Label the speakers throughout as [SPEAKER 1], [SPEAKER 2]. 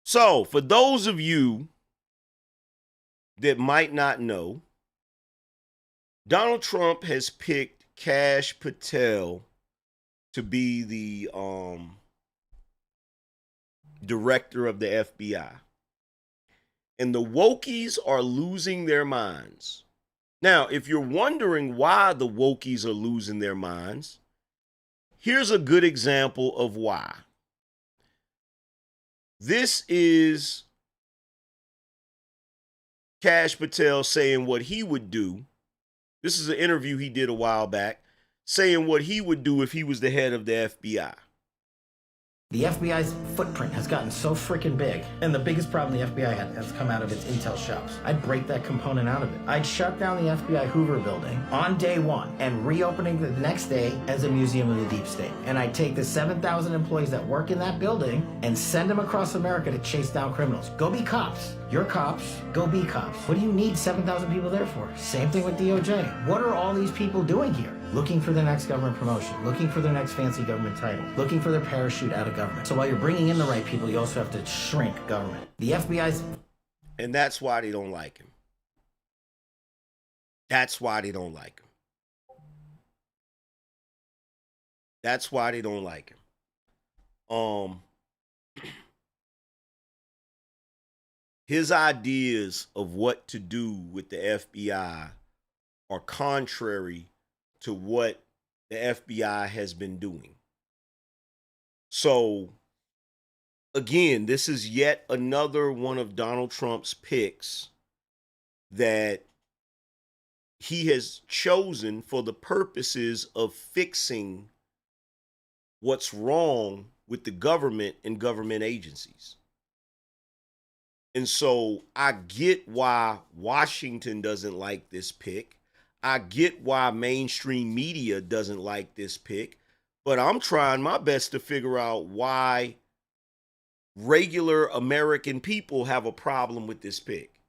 [SPEAKER 1] So, for those of you that might not know, Donald Trump has picked Kash Patel to be the director of the FBI. And the wokies are losing their minds. Now, if you're wondering why the wokies are losing their minds, here's a good example of why. This is Kash Patel saying what he would do. This is an interview he did a while back, saying what he would do if he was the head of the FBI.
[SPEAKER 2] The FBI's footprint has gotten so freaking big, and the biggest problem the FBI has come out of its intel shops. I'd break that component out of it. I'd shut down the FBI Hoover building on day one and reopening the next day as a museum of the deep state. And I'd take the 7,000 employees that work in that building and send them across America to chase down criminals. Go be cops. You're cops. Go be cops. What do you need 7,000 people there for? Same thing with DOJ. What are all these people doing here? Looking for their next government promotion, looking for their next fancy government title, looking for their parachute out of government. So while you're bringing in the right people, you also have to shrink government. The FBI's...
[SPEAKER 1] And that's why they don't like him. That's why they don't like him. That's why they don't like him. His ideas of what to do with the FBI are contrary to what the FBI has been doing. So, again, this is yet another one of Donald Trump's picks that he has chosen for the purposes of fixing what's wrong with the government and government agencies. And so I get why Washington doesn't like this pick. I get why mainstream media doesn't like this pick, but I'm trying my best to figure out why regular American people have a problem with this pick.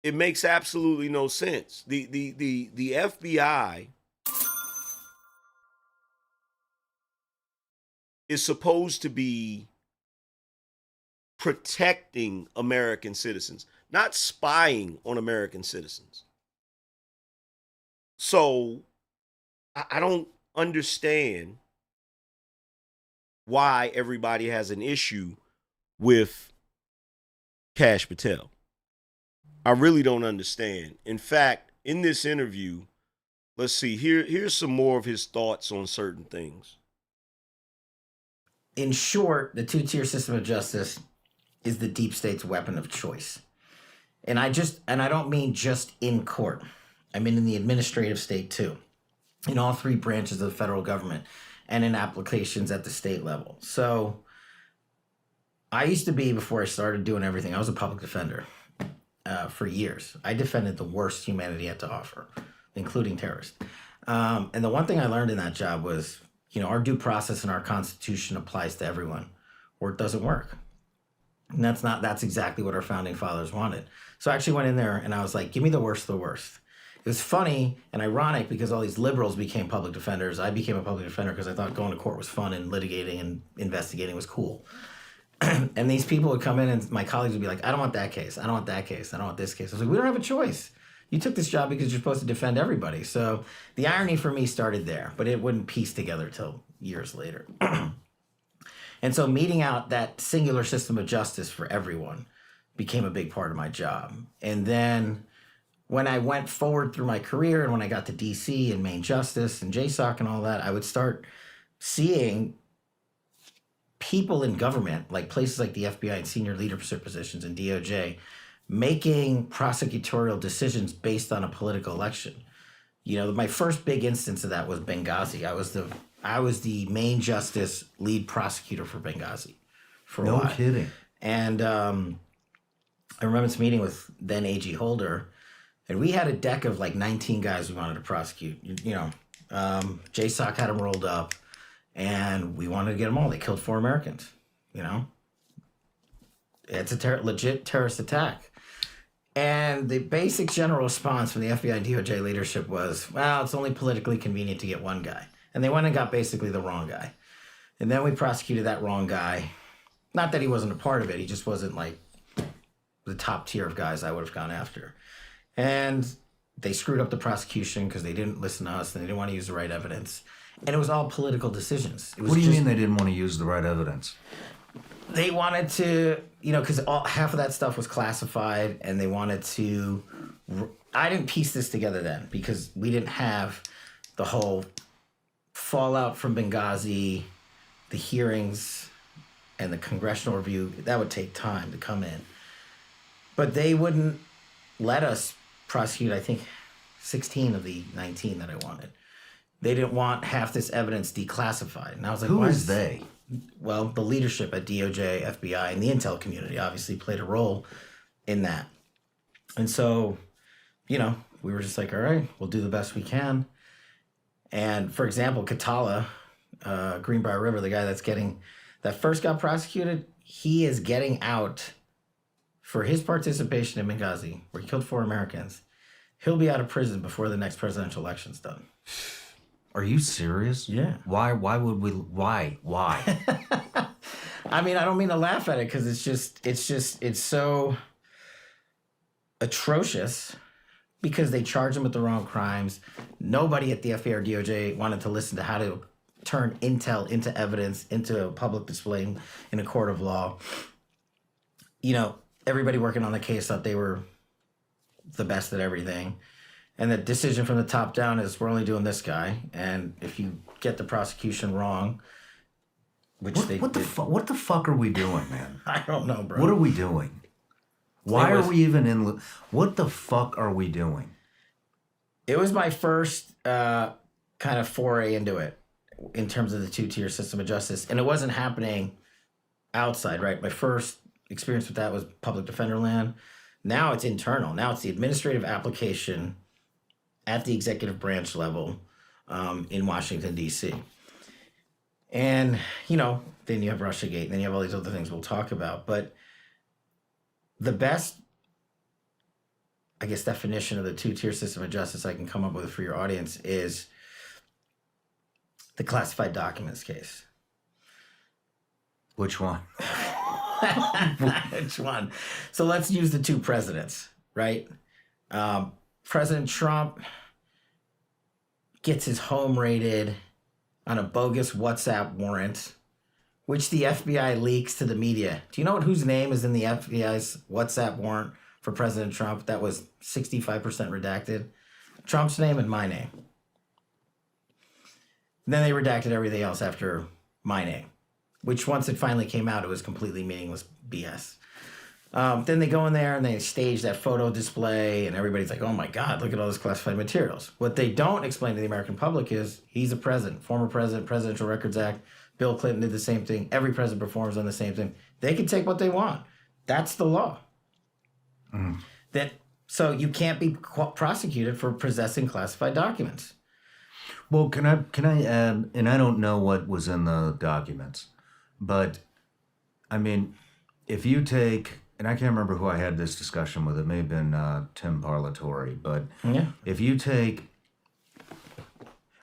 [SPEAKER 1] It makes absolutely no sense. The FBI is supposed to be protecting American citizens, not spying on American citizens. So I don't understand why everybody has an issue with Kash Patel. I really don't understand. In fact, in this interview, let's see, here's some more of his thoughts on certain things.
[SPEAKER 2] In short, the two-tier system of justice is the deep state's weapon of choice. And I don't mean just in court. I mean in the administrative state too, in all three branches of the federal government and in applications at the state level. So I used to be, before I started doing everything, I was a public defender for years. I defended the worst humanity had to offer, including terrorists. And the one thing I learned in that job was, our due process and our Constitution applies to everyone, or it doesn't work. And that's exactly what our founding fathers wanted. So I actually went in there and I was like, give me the worst of the worst. It was funny and ironic because all these liberals became public defenders. I became a public defender because I thought going to court was fun and litigating and investigating was cool. And these people would come in and my colleagues would be like, I don't want that case. I don't want that case. I don't want this case. I was like, we don't have a choice. You took this job because you're supposed to defend everybody. So the irony for me started there, but it wouldn't piece together till years later. And so meeting out that singular system of justice for everyone became a big part of my job. And then when I went forward through my career and when I got to DC and Main Justice and JSOC and all that, I would start seeing people in government, like places like the FBI and senior leadership positions and DOJ, making prosecutorial decisions based on a political election. My first big instance of that was Benghazi. I was the Main Justice lead prosecutor for Benghazi for a while.
[SPEAKER 3] No kidding.
[SPEAKER 2] And I remember this meeting with then AG Holder, and we had a deck of like 19 guys we wanted to prosecute. JSOC had them rolled up, and we wanted to get them all. They killed 4 Americans. It's a legit terrorist attack. And the basic general response from the FBI and DOJ leadership was, well, it's only politically convenient to get one guy. And they went and got basically the wrong guy. And then we prosecuted that wrong guy. Not that he wasn't a part of it. He just wasn't like the top tier of guys I would have gone after. And they screwed up the prosecution because they didn't listen to us and they didn't want to use the right evidence. And it was all political decisions. It was
[SPEAKER 3] What do you mean they didn't want to use the right evidence?
[SPEAKER 2] They wanted to, because half of that stuff was classified, and they wanted to. I didn't piece this together then because we didn't have the whole fallout from Benghazi, the hearings, and the congressional review. That would take time to come in. But they wouldn't let us prosecute, I think, 16 of the 19 that I wanted. They didn't want half this evidence declassified. And I was like,
[SPEAKER 3] who is they?
[SPEAKER 2] Well, the leadership at DOJ, FBI, and the intel community obviously played a role in that. And so, we were just like, all right, we'll do the best we can. And for example, Katala, Greenbrier River, the guy that first got prosecuted, he is getting out for his participation in Benghazi, where he killed 4 Americans. He'll be out of prison before the next presidential election's done.
[SPEAKER 3] Are you serious?
[SPEAKER 2] Yeah.
[SPEAKER 3] Why would we? Why?
[SPEAKER 2] I mean, I don't mean to laugh at it because it's so atrocious because they charge him with the wrong crimes. Nobody at the FBI or DOJ wanted to listen to how to turn intel into evidence, into a public display in a court of law. Everybody working on the case thought they were the best at everything. And the decision from the top down is we're only doing this guy. And if you get the prosecution wrong, which
[SPEAKER 3] what the fuck are we doing, man?
[SPEAKER 2] I don't know, bro.
[SPEAKER 3] What are we doing? Why are we even in? What the fuck are we doing?
[SPEAKER 2] It was my first kind of foray into it in terms of the 2-tier system of justice. And it wasn't happening outside, right? My first experience with that was public defender land. Now it's internal. Now it's the administrative application at the executive branch level in Washington, D.C. And, then you have Russiagate, and then you have all these other things we'll talk about. But the best, I guess, definition of the 2-tier system of justice I can come up with for your audience is the classified documents case.
[SPEAKER 3] Which one?
[SPEAKER 2] Which one? So let's use the 2 presidents, right? President Trump gets his home raided on a bogus WhatsApp warrant, which the FBI leaks to the media. Do you know whose name is in the FBI's WhatsApp warrant for President Trump that was 65% redacted? Trump's name and my name. Then they redacted everything else after my name, which once it finally came out, it was completely meaningless BS. Then they go in there and they stage that photo display and everybody's like, oh my God, look at all this classified materials. What they don't explain to the American public is he's a president, former president, Presidential Records Act. Bill Clinton did the same thing. Every president performs on the same thing. They can take what they want. That's the law. So you can't be prosecuted for possessing classified documents.
[SPEAKER 3] Well, can I add, and I don't know what was in the documents, but I mean, if you take, and I can't remember who I had this discussion with, it may have been Tim Parlatore, but if you take,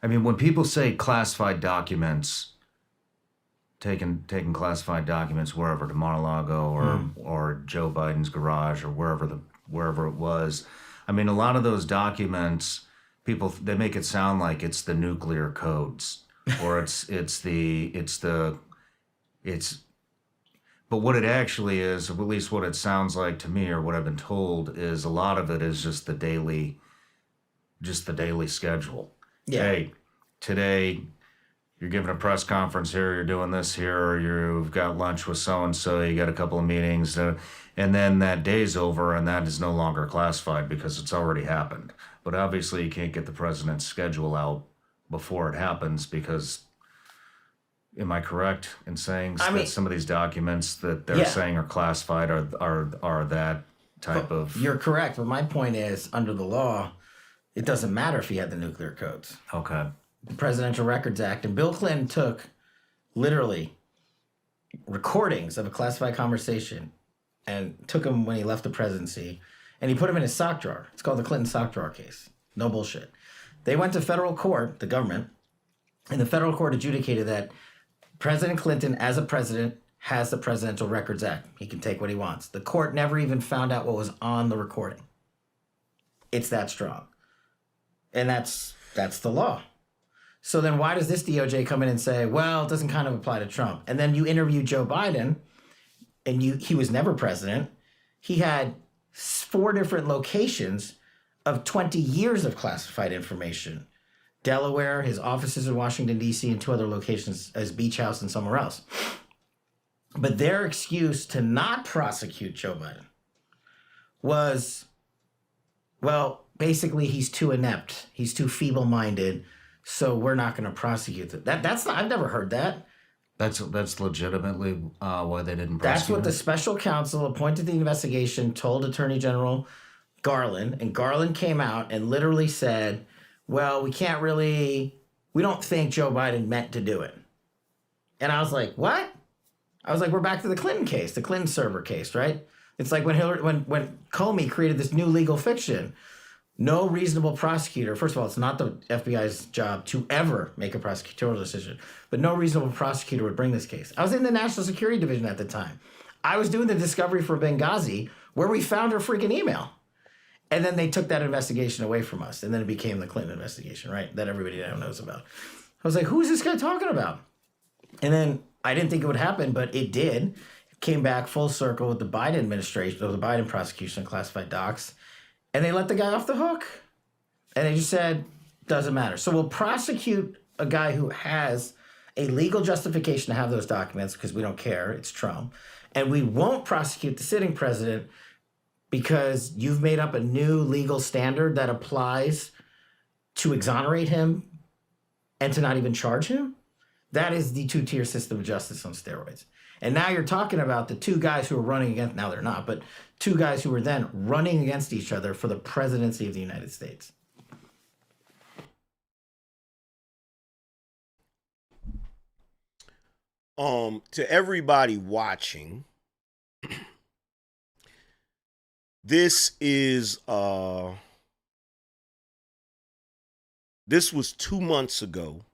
[SPEAKER 3] I mean, when people say classified documents, taking classified documents wherever, to Mar-a-Lago or Joe Biden's garage or wherever it was, I mean, a lot of those documents, they make it sound like it's the nuclear codes or but what it actually is, or at least what it sounds like to me, or what I've been told, is a lot of it is just the daily schedule. Yeah. Hey, today you're giving a press conference here, you're doing this here, or you've got lunch with so-and-so, you got a couple of meetings, and then that day's over and that is no longer classified because it's already happened. But obviously you can't get the president's schedule out before it happens because, am I correct in saying that some of these documents that they're saying are classified are that type of...
[SPEAKER 2] You're correct, but my point is, under the law, it doesn't matter if he had the nuclear codes.
[SPEAKER 3] Okay.
[SPEAKER 2] The Presidential Records Act, and Bill Clinton took literally recordings of a classified conversation and took them when he left the presidency, and he put them in his sock drawer. It's called the Clinton sock drawer case. No bullshit. They went to federal court, the government, and the federal court adjudicated that President Clinton, as a president, has the Presidential Records Act. He can take what he wants. The court never even found out what was on the recording. It's that strong. And that's the law. So then why does this DOJ come in and say, well, it doesn't kind of apply to Trump? And then you interview Joe Biden, and he was never president. He had 4 different locations of 20 years of classified information. Delaware, his offices in Washington, D.C., and 2 other locations as Beach House and somewhere else. But their excuse to not prosecute Joe Biden was, well, basically he's too inept. He's too feeble-minded, so we're not going to prosecute it. That's not, I've never heard that.
[SPEAKER 3] That's legitimately why they didn't prosecute
[SPEAKER 2] That's what
[SPEAKER 3] him?
[SPEAKER 2] the special counsel appointed to the investigation told Attorney General Garland, and Garland came out and literally said, well, we don't think Joe Biden meant to do it. And I was like, what? I was like, we're back to the Clinton case, the Clinton server case, right? It's like when Comey created this new legal fiction. No reasonable prosecutor, first of all, it's not the FBI's job to ever make a prosecutorial decision, but no reasonable prosecutor would bring this case. I was in the National Security Division at the time. I was doing the discovery for Benghazi where we found her freaking email. And then they took that investigation away from us. And then it became the Clinton investigation, right? That everybody now knows about. I was like, who is this guy talking about? And then I didn't think it would happen, but it did. It came back full circle with the Biden administration, or the Biden prosecution of classified docs. And they let the guy off the hook. And they just said, doesn't matter. So we'll prosecute a guy who has a legal justification to have those documents because we don't care. It's Trump. And we won't prosecute the sitting president because you've made up a new legal standard that applies to exonerate him and to not even charge him. That is the 2-tier system of justice on steroids. And now you're talking about the 2 guys who are running against, now they're not, but 2 guys who were then running against each other for the presidency of the United States.
[SPEAKER 1] To everybody watching, this was 2 months ago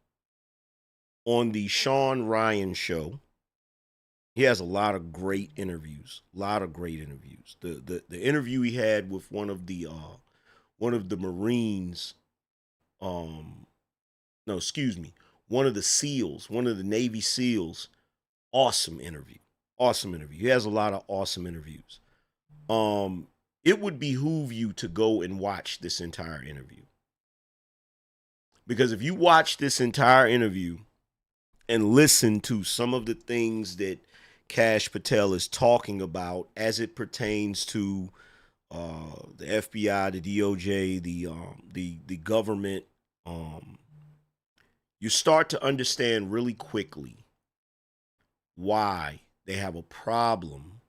[SPEAKER 1] on the Sean Ryan show. He has a lot of great interviews. The interview he had with one of the Marines, one of the SEALs, one of the Navy SEALs. Awesome interview. He has a lot of awesome interviews. It would behoove you to go and watch this entire interview. Because if you watch this entire interview and listen to some of the things that Kash Patel is talking about as it pertains to the FBI, the DOJ, the government, you start to understand really quickly why they have a problem.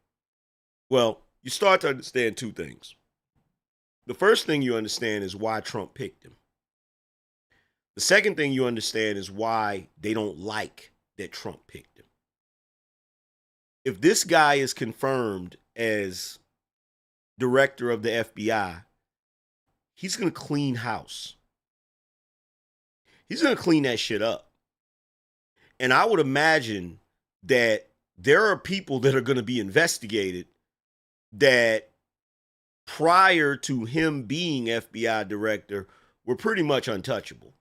[SPEAKER 1] Well, you start to understand 2 things. The first thing you understand is why Trump picked him. The second thing you understand is why they don't like that Trump picked him. If this guy is confirmed as director of the FBI, he's going to clean house. He's going to clean that shit up. And I would imagine that there are people that are going to be investigated that prior to him being FBI director were pretty much untouchable.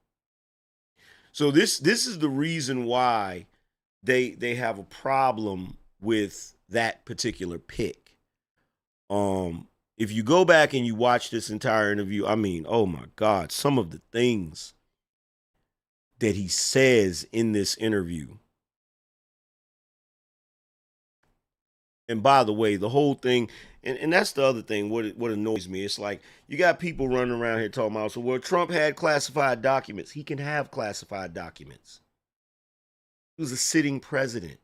[SPEAKER 1] So this is the reason why they have a problem with that particular pick. If you go back and you watch this entire interview, I mean, oh my God, some of the things that he says in this interview. And by the way, the whole thing, and that's the other thing, what annoys me, it's like you got people running around here talking about, so well, Trump had classified documents. He can have classified documents. He was a sitting president.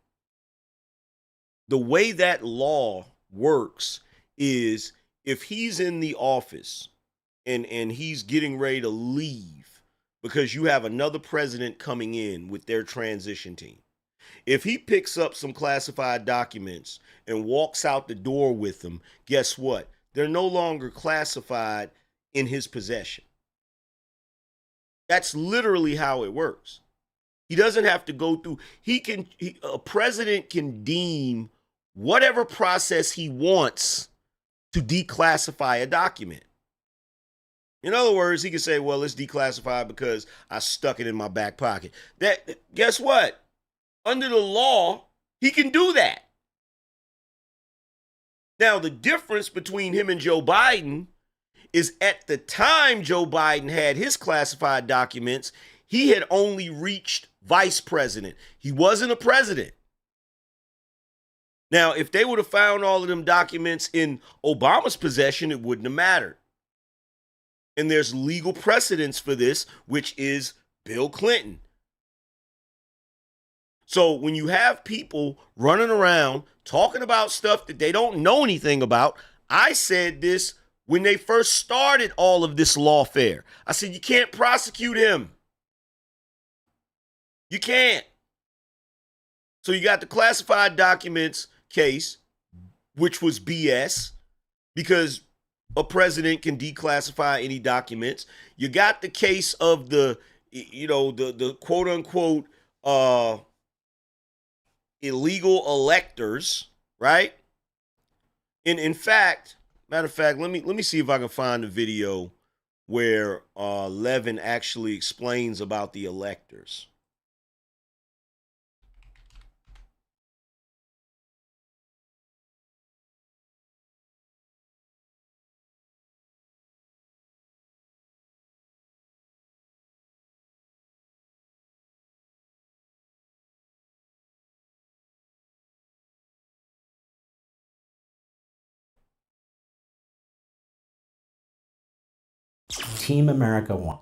[SPEAKER 1] The way that law works is if he's in the office and he's getting ready to leave because you have another president coming in with their transition team. If he picks up some classified documents and walks out the door with them, guess what? They're no longer classified in his possession. That's literally how it works. He doesn't have to go through. A president can deem whatever process he wants to declassify a document. In other words, he can say, well, it's declassified because I stuck it in my back pocket. Guess what? Under the law, he can do that. Now, the difference between him and Joe Biden is at the time Joe Biden had his classified documents, he had only reached vice president. He wasn't a president. Now, if they would have found all of them documents in Obama's possession, it wouldn't have mattered. And there's legal precedence for this, which is Bill Clinton. So when you have people running around talking about stuff that they don't know anything about, I said this when they first started all of this lawfare. I said, you can't prosecute him. You can't. So you got the classified documents case, which was BS, because a president can declassify any documents. You got the case of the quote unquote illegal electors, right? And in fact, matter of fact, let me see if I can find a video where Levin actually explains about the electors.
[SPEAKER 4] Team America won.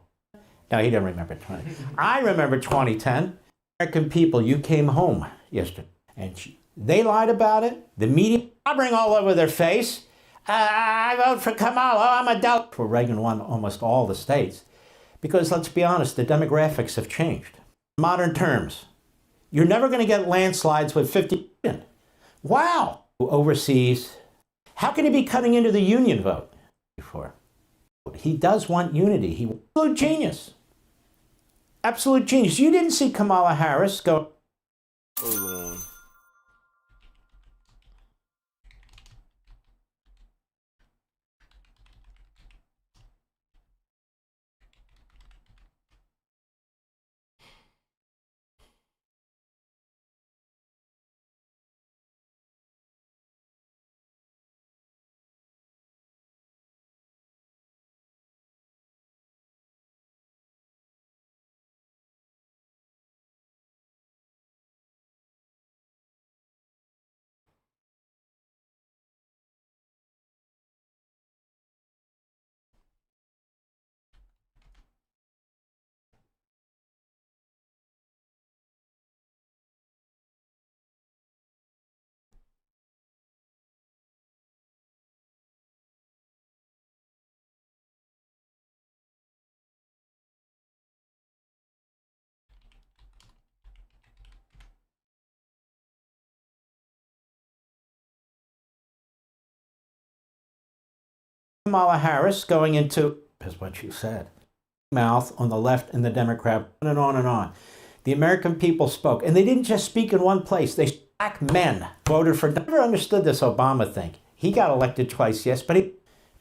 [SPEAKER 4] No, he didn't remember 20. I remember 2010. American people, you came home yesterday, and they lied about it. The media covering all over their face. I vote for Kamala. Oh, I'm a Democrat. For Reagan won almost all the states. Because let's be honest, the demographics have changed. In modern terms, you're never going to get landslides with 50 million. Wow. Overseas, how can he be cutting into the union vote before? He does want unity. He absolute genius. Absolute genius. You didn't see Kamala Harris go.
[SPEAKER 1] Hold on.
[SPEAKER 4] Kamala Harris going into, is what you said, mouth on the left and the Democrat, on and on and on. The American people spoke, and they didn't just speak in one place. Black men voted for. Never understood this Obama thing. He got elected twice, yes, but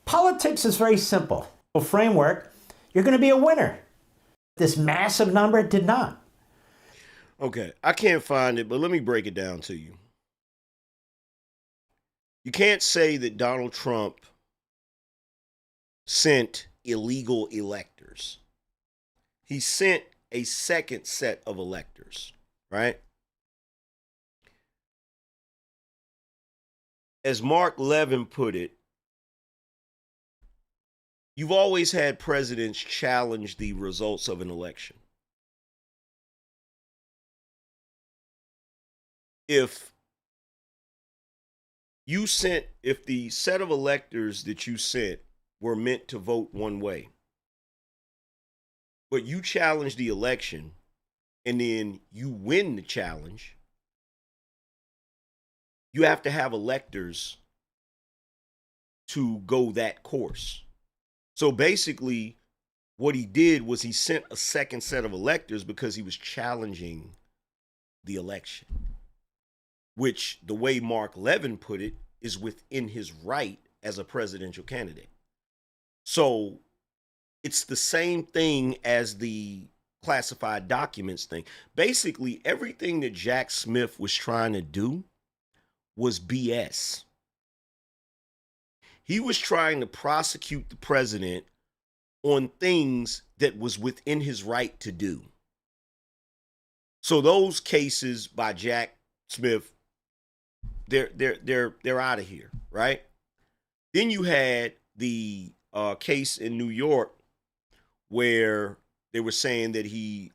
[SPEAKER 4] politics is very simple. Framework, you're going to be a winner. This massive number did not.
[SPEAKER 1] Okay, I can't find it, but let me break it down to you. You can't say that Donald Trump sent illegal electors. He sent a second set of electors, right? As Mark Levin put it, you've always had presidents challenge the results of an election. If the set of electors that you sent were meant to vote one way, but you challenge the election and then you win the challenge, you have to have electors to go that course. So basically, What he did was he sent a second set of electors because he was challenging the election, which, the way Mark Levin put it, is within his right as a presidential candidate. So it's the same thing as the classified documents thing. Basically, everything that Jack Smith was trying to do was BS. He was trying to prosecute the president on things that was within his right to do. So those cases by Jack Smith, they're out of here, right? Then you had the case in New York where they were saying that he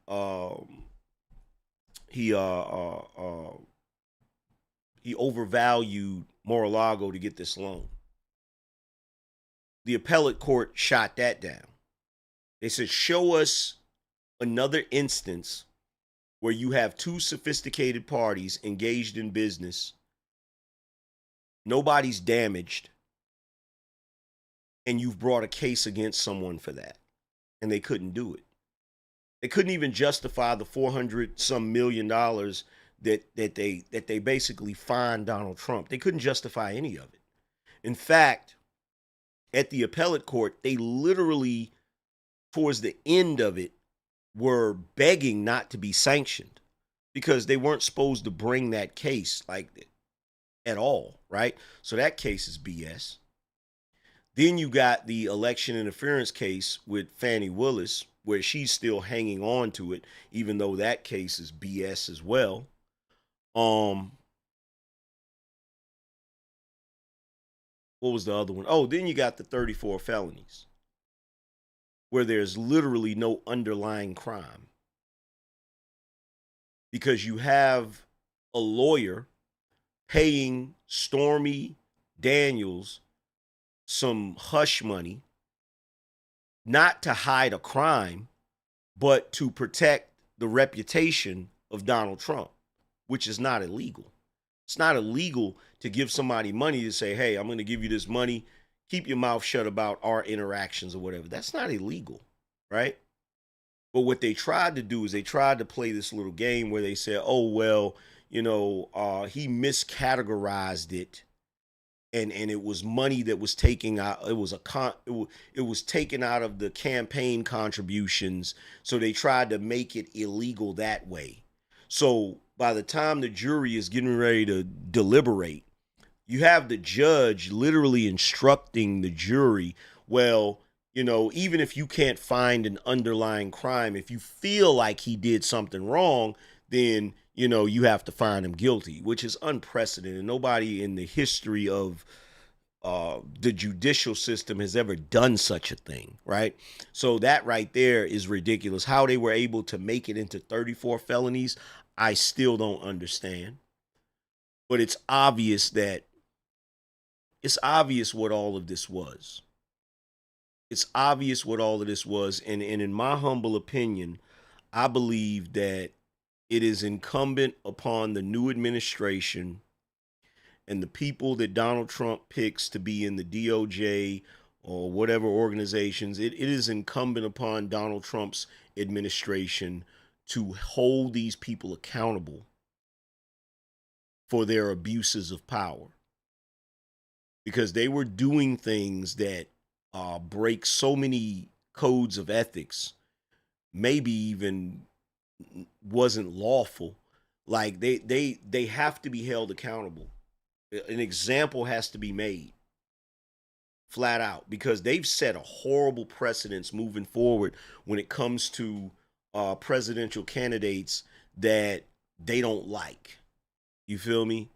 [SPEAKER 1] overvalued Mar-a-Lago to get this loan. The appellate court shot that down. They said, show us another instance where you have two sophisticated parties engaged in business, nobody's damaged, and you've brought a case against someone for that. And they couldn't do it. They couldn't even justify the $400-some million that they basically fined Donald Trump. They couldn't justify any of it. In fact, at the appellate court, they literally, towards the end of it, were begging not to be sanctioned because they weren't supposed to bring that case like at all, right? So that case is BS. Then you got the election interference case with Fani Willis, where she's still hanging on to it, even though that case is BS as well. What was the other one? Oh, then you got the 34 felonies, where there's literally no underlying crime. Because you have a lawyer paying Stormy Daniels some hush money, not to hide a crime, but to protect the reputation of Donald Trump, which is not illegal. It's not illegal to give somebody money to say, hey, I'm going to give you this money. Keep your mouth shut about our interactions or whatever. That's not illegal, right? But what they tried to do is they tried to play this little game where they said, oh, well, he miscategorized it. And it was money that was taken out. It was taken out of the campaign contributions. So they tried to make it illegal that way. So by the time the jury is getting ready to deliberate, you have the judge literally instructing the jury, well, even if you can't find an underlying crime, if you feel like he did something wrong, then you have to find him guilty, which is unprecedented. Nobody in the history of the judicial system has ever done such a thing, right? So that right there is ridiculous. How they were able to make it into 34 felonies, I still don't understand. But it's obvious what all of this was. It's obvious what all of this was. And in my humble opinion, I believe that it is incumbent upon the new administration and the people that Donald Trump picks to be in the DOJ or whatever organizations, it is incumbent upon Donald Trump's administration to hold these people accountable for their abuses of power. Because they were doing things that break so many codes of ethics, maybe even wasn't lawful. Like they have to be held accountable. An example has to be made, flat out, because they've set a horrible precedence moving forward when it comes to presidential candidates that they don't like. You feel me?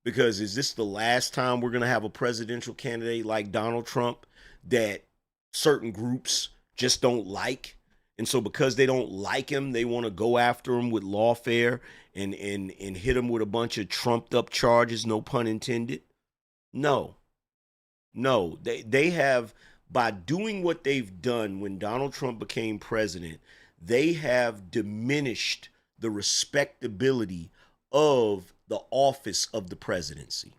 [SPEAKER 1] Because is this the last time we're going to have a presidential candidate like Donald Trump that certain groups just don't like? And so because they don't like him, they want to go after him with lawfare and hit him with a bunch of trumped up charges, no pun intended. No. They have, by doing what they've done when Donald Trump became president, they have diminished the respectability of the office of the presidency.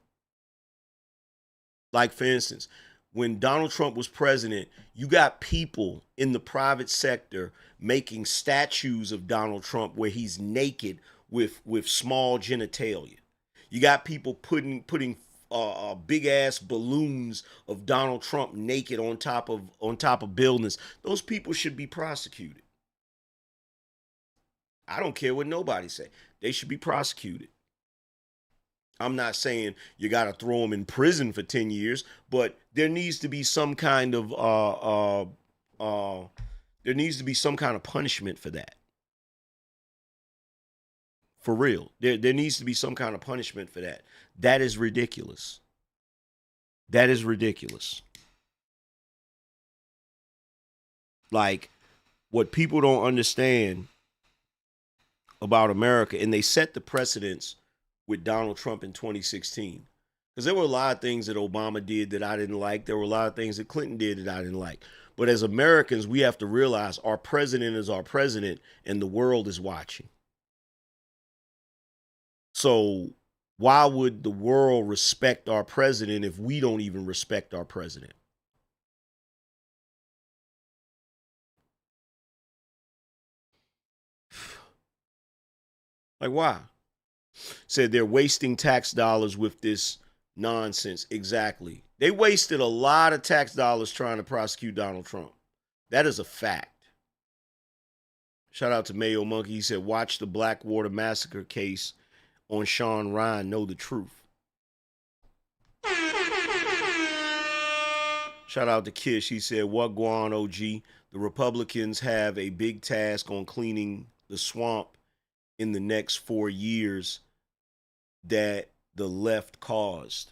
[SPEAKER 1] Like, for instance, when Donald Trump was president, you got people in the private sector making statues of Donald Trump where he's naked with small genitalia. You got people putting big ass balloons of Donald Trump naked on top of buildings. Those people should be prosecuted. I don't care what nobody say. They should be prosecuted. I'm not saying you got to throw them in prison for 10 years, but there needs to be some kind of punishment for that. For real. There needs to be some kind of punishment for that. That is ridiculous. That is ridiculous. Like, what people don't understand about America, and they set the precedence with Donald Trump in 2016. Because there were a lot of things that Obama did that I didn't like. There were a lot of things that Clinton did that I didn't like. But as Americans, we have to realize our president is our president and the world is watching. So why would the world respect our president if we don't even respect our president? Like, why? Said they're wasting tax dollars with this nonsense. Exactly. They wasted a lot of tax dollars trying to prosecute Donald Trump. That is a fact. Shout out to Mayo Monkey. He said, watch the Blackwater Massacre case on Sean Ryan, know the truth. Shout out to Kish. He said, what guan, OG? The Republicans have a big task on cleaning the swamp in the next 4 years that the left caused.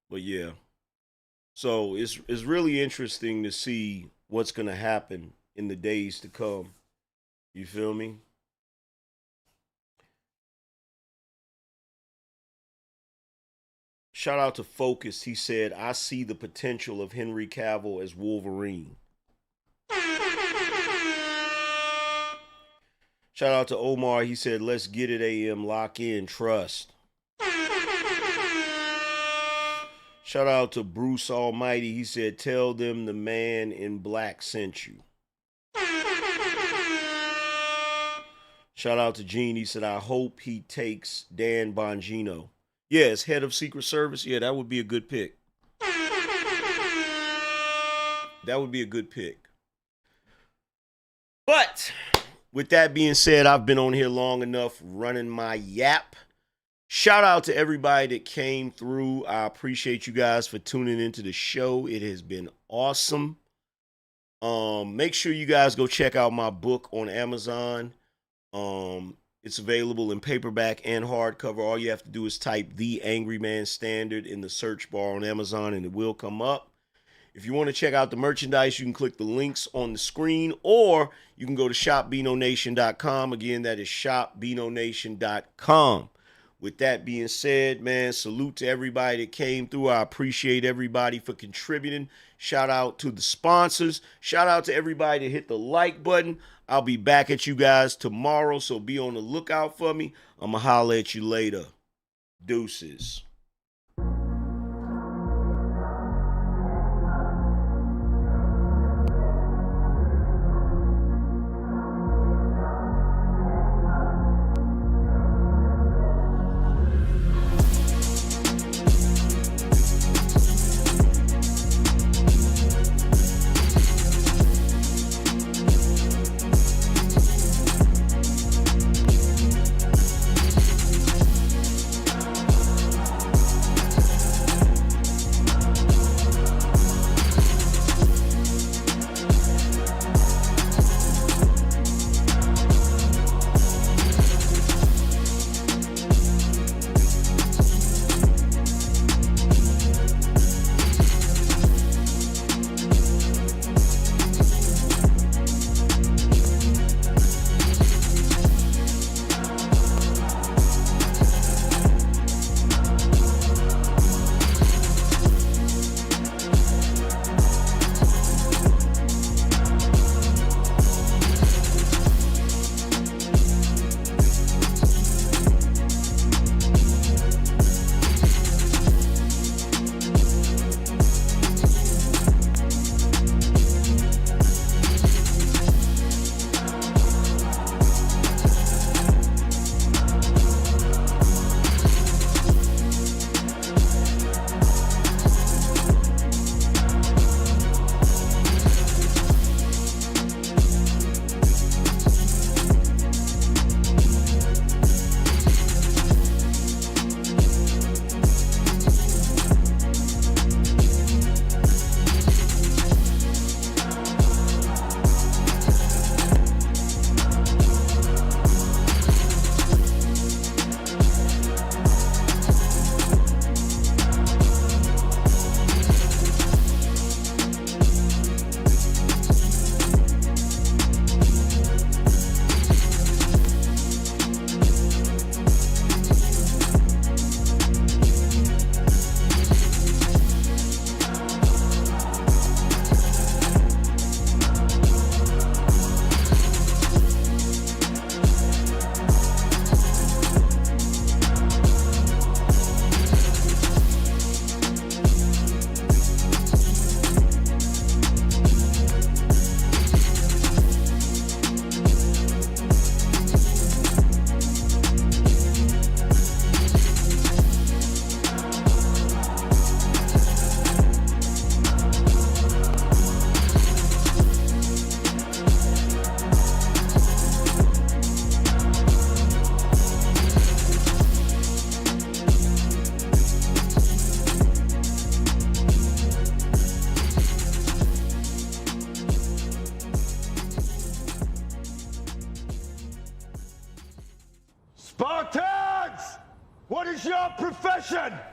[SPEAKER 1] But yeah, so it's really interesting to see what's going to happen in the days to come. You feel me? Shout out to Focus. He said, I see the potential of Henry Cavill as Wolverine. Shout out to Omar. He said, let's get it, AM. Lock in. Trust. Shout out to Bruce Almighty. He said, tell them the man in black sent you. Shout out to Gene. He said, I hope he takes Dan Bongino. Yeah, as head of Secret Service. Yeah, that would be a good pick. That would be a good pick. But with that being said, I've been on here long enough running my yap. Shout out to everybody that came through. I appreciate you guys for tuning into the show. It has been awesome. Make sure you guys go check out my book on Amazon. It's available in paperback and hardcover. All you have to do is type The Angryman Standard in the search bar on Amazon and it will come up. If you want to check out the merchandise, you can click the links on the screen or you can go to shopBinoNation.com. Again, that is shopBinoNation.com. With that being said, man, salute to everybody that came through. I appreciate everybody for contributing. Shout out to the sponsors. Shout out to everybody that hit the like button. I'll be back at you guys tomorrow, so be on the lookout for me. I'm going to holler at you later. Deuces.
[SPEAKER 5] Spartans! What is your profession?